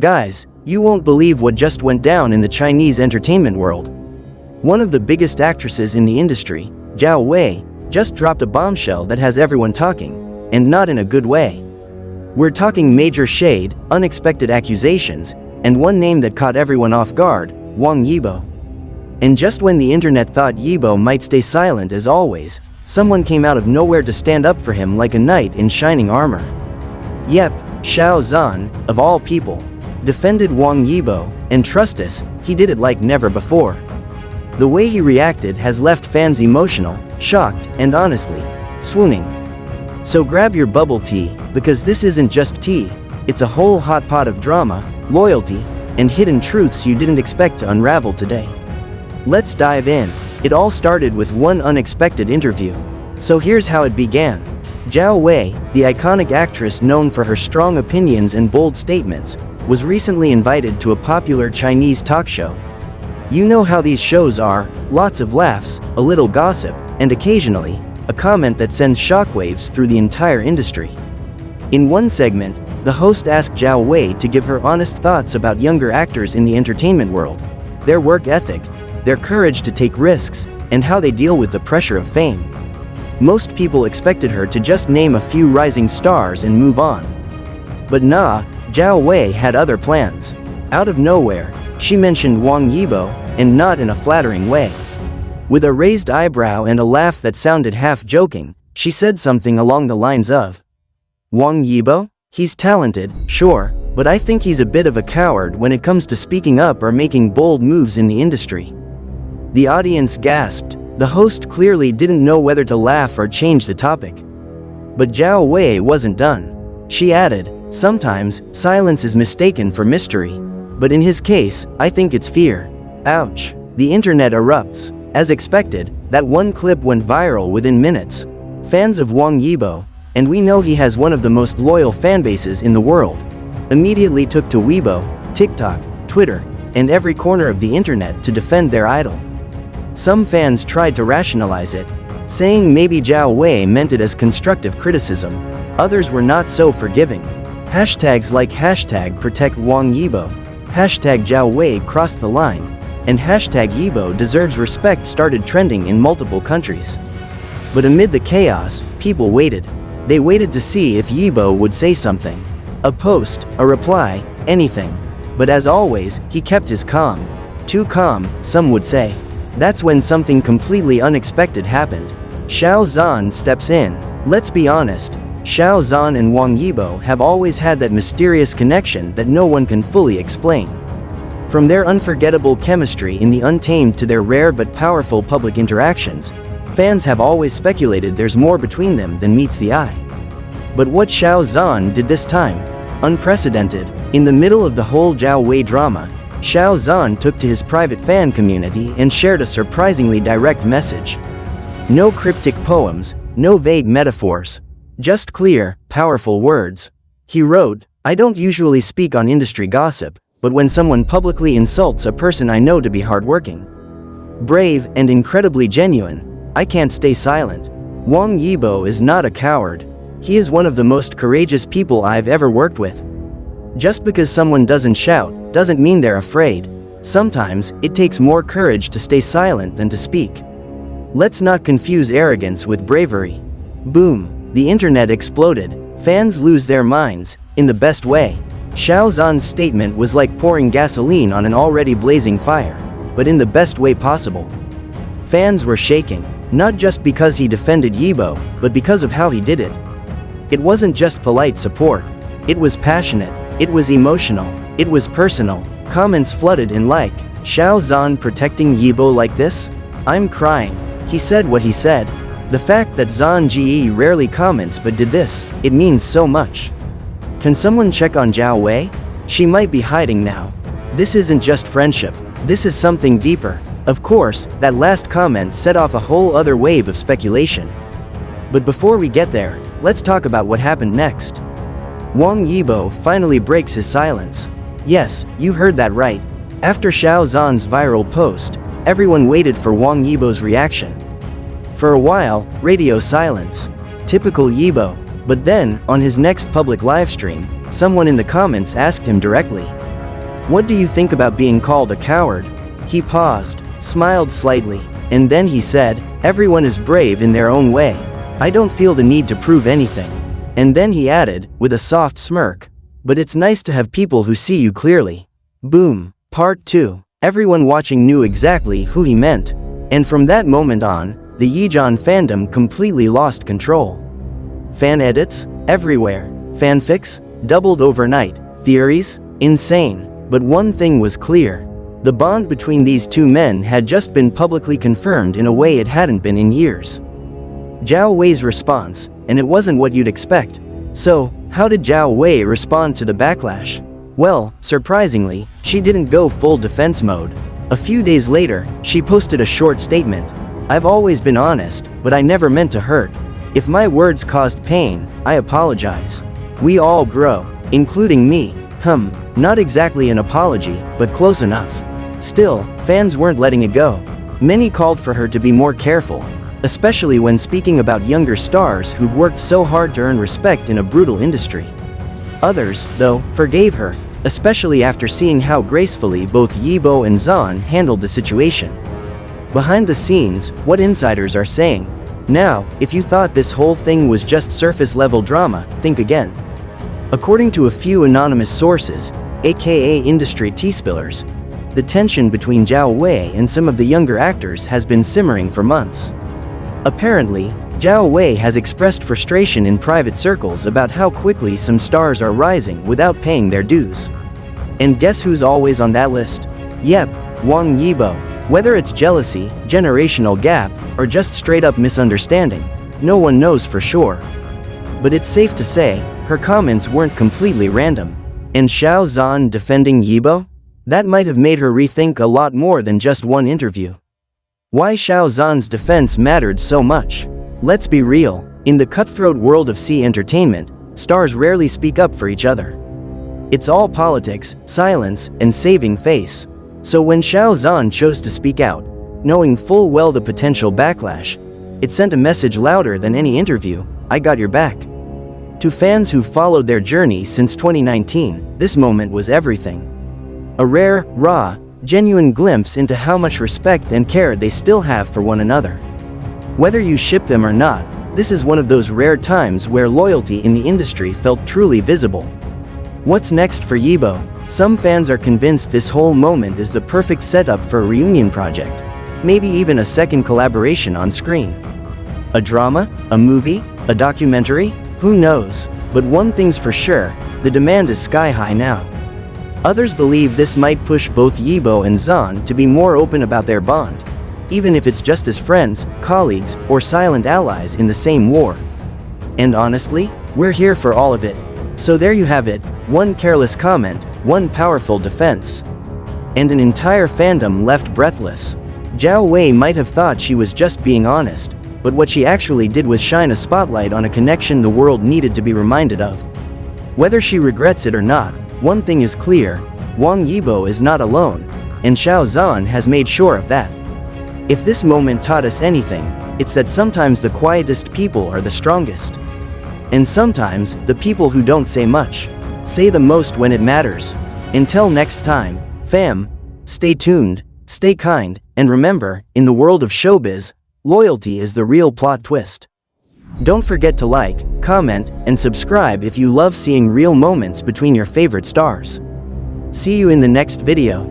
Guys, you won't believe what just went down in the Chinese entertainment world. One of the biggest actresses in the industry, Zhao Wei, just dropped a bombshell that has everyone talking, and not in a good way. We're talking major shade, unexpected accusations, and one name that caught everyone off guard, Wang Yibo. And just when the internet thought Yibo might stay silent as always, someone came out of nowhere to stand up for him like a knight in shining armor. Yep, Xiao Zhan, of all people, defended Wang Yibo, and trust us, he did it like never before. The way he reacted has left fans emotional, shocked, and honestly, swooning. So grab your bubble tea, because this isn't just tea, it's a whole hot pot of drama, loyalty, and hidden truths you didn't expect to unravel today. Let's dive in. It all started with one unexpected interview. So here's how it began. Zhao Wei, the iconic actress known for her strong opinions and bold statements, was recently invited to a popular Chinese talk show. You know how these shows are, lots of laughs, a little gossip, and occasionally, a comment that sends shockwaves through the entire industry. In one segment, the host asked Zhao Wei to give her honest thoughts about younger actors in the entertainment world, their work ethic, their courage to take risks, and how they deal with the pressure of fame. Most people expected her to just name a few rising stars and move on. But nah, Zhao Wei had other plans. Out of nowhere, she mentioned Wang Yibo, and not in a flattering way. With a raised eyebrow and a laugh that sounded half-joking, she said something along the lines of, "Wang Yibo? He's talented, sure, but I think he's a bit of a coward when it comes to speaking up or making bold moves in the industry." The audience gasped. The host clearly didn't know whether to laugh or change the topic. But Zhao Wei wasn't done. She added, "Sometimes, silence is mistaken for mystery. But in his case, I think it's fear." Ouch. The internet erupts. As expected, that one clip went viral within minutes. Fans of Wang Yibo, and we know he has one of the most loyal fanbases in the world, immediately took to Weibo, TikTok, Twitter, and every corner of the internet to defend their idol. Some fans tried to rationalize it, saying maybe Zhao Wei meant it as constructive criticism. Others were not so forgiving. Hashtags like #protect Wang Yibo, #Zhao Wei crossed the line, and #Yibo deserves respect started trending in multiple countries. But amid the chaos, people waited. They waited to see if Yibo would say something. A post, a reply, anything. But as always, he kept his calm. Too calm, some would say. That's when something completely unexpected happened. Xiao Zhan steps in. Let's be honest, Xiao Zhan and Wang Yibo have always had that mysterious connection that no one can fully explain. From their unforgettable chemistry in The Untamed to their rare but powerful public interactions, fans have always speculated there's more between them than meets the eye. But what Xiao Zhan did this time? Unprecedented. In the middle of the whole Zhao Wei drama, Xiao Zhan took to his private fan community and shared a surprisingly direct message. No cryptic poems, no vague metaphors. Just clear, powerful words. He wrote, "I don't usually speak on industry gossip, but when someone publicly insults a person I know to be hardworking, brave, and incredibly genuine, I can't stay silent. Wang Yibo is not a coward. He is one of the most courageous people I've ever worked with. Just because someone doesn't shout, doesn't mean they're afraid. Sometimes, it takes more courage to stay silent than to speak. Let's not confuse arrogance with bravery." Boom. The internet exploded. Fans lose their minds, in the best way. Xiao Zhan's statement was like pouring gasoline on an already blazing fire, but in the best way possible. Fans were shaking, not just because he defended Yibo, but because of how he did it. It wasn't just polite support. It was passionate. It was emotional. It was personal. Comments flooded in like, "Xiao Zhan protecting Yibo like this? I'm crying. He said what he said. The fact that Zhan Ji rarely comments but did this, it means so much. Can someone check on Zhao Wei? She might be hiding now. This isn't just friendship. This is something deeper." Of course, that last comment set off a whole other wave of speculation. But before we get there, let's talk about what happened next. Wang Yibo finally breaks his silence. Yes, you heard that right. After Xiao Zhan's viral post, everyone waited for Wang Yibo's reaction. For a while, radio silence. Typical Yibo. But then, on his next public livestream, someone in the comments asked him directly, What do you think about being called a coward? He paused, smiled slightly, and then he said, everyone is brave in their own way. I don't feel the need to prove anything. And then he added, with a soft smirk, but it's nice to have people who see you clearly. Boom. Part 2. Everyone watching knew exactly who he meant. And from that moment on, the Yijan fandom completely lost control. Fan edits? Everywhere. Fanfics? Doubled overnight. Theories? Insane. But one thing was clear. The bond between these two men had just been publicly confirmed in a way it hadn't been in years. Zhao Wei's response, and it wasn't what you'd expect. So, how did Zhao Wei respond to the backlash? Well, surprisingly, she didn't go full defense mode. A few days later, she posted a short statement. I've always been honest, but I never meant to hurt. If my words caused pain, I apologize. We all grow, including me. Not exactly an apology, but close enough. Still, fans weren't letting it go. Many called for her to be more careful, especially when speaking about younger stars who've worked so hard to earn respect in a brutal industry. Others, though, forgave her, especially after seeing how gracefully both Yibo and Zhan handled the situation. Behind the scenes, what insiders are saying. Now, if you thought this whole thing was just surface-level drama, think again. According to a few anonymous sources, aka industry tea-spillers, the tension between Zhao Wei and some of the younger actors has been simmering for months. Apparently, Zhao Wei has expressed frustration in private circles about how quickly some stars are rising without paying their dues. And guess who's always on that list? Yep, Wang Yibo. Whether it's jealousy, generational gap, or just straight-up misunderstanding, no one knows for sure. But it's safe to say, her comments weren't completely random. And Xiao Zhan defending Yibo? That might have made her rethink a lot more than just one interview. Why Xiao Zhan's defense mattered so much? Let's be real, in the cutthroat world of C entertainment, stars rarely speak up for each other. It's all politics, silence, and saving face. So when Xiao Zhan chose to speak out, knowing full well the potential backlash, it sent a message louder than any interview: I got your back. To fans who followed their journey since 2019, this moment was everything. A rare, raw, genuine glimpse into how much respect and care they still have for one another. Whether you ship them or not, this is one of those rare times where loyalty in the industry felt truly visible. What's next for Yibo? Some fans are convinced this whole moment is the perfect setup for a reunion project, maybe even a second collaboration on screen. A drama? A movie? A documentary? Who knows? But one thing's for sure, the demand is sky high now. Others believe this might push both Yibo and Zhan to be more open about their bond, even if it's just as friends, colleagues, or silent allies in the same war. And honestly, we're here for all of it. So there you have it, one careless comment, one powerful defense. And an entire fandom left breathless. Zhao Wei might have thought she was just being honest, but what she actually did was shine a spotlight on a connection the world needed to be reminded of. Whether she regrets it or not, one thing is clear: Wang Yibo is not alone, and Xiao Zhan has made sure of that. If this moment taught us anything, it's that sometimes the quietest people are the strongest. And sometimes, the people who don't say much, say the most when it matters. Until next time, fam, stay tuned, stay kind, and remember, in the world of showbiz, loyalty is the real plot twist. Don't forget to like, comment, and subscribe if you love seeing real moments between your favorite stars. See you in the next video.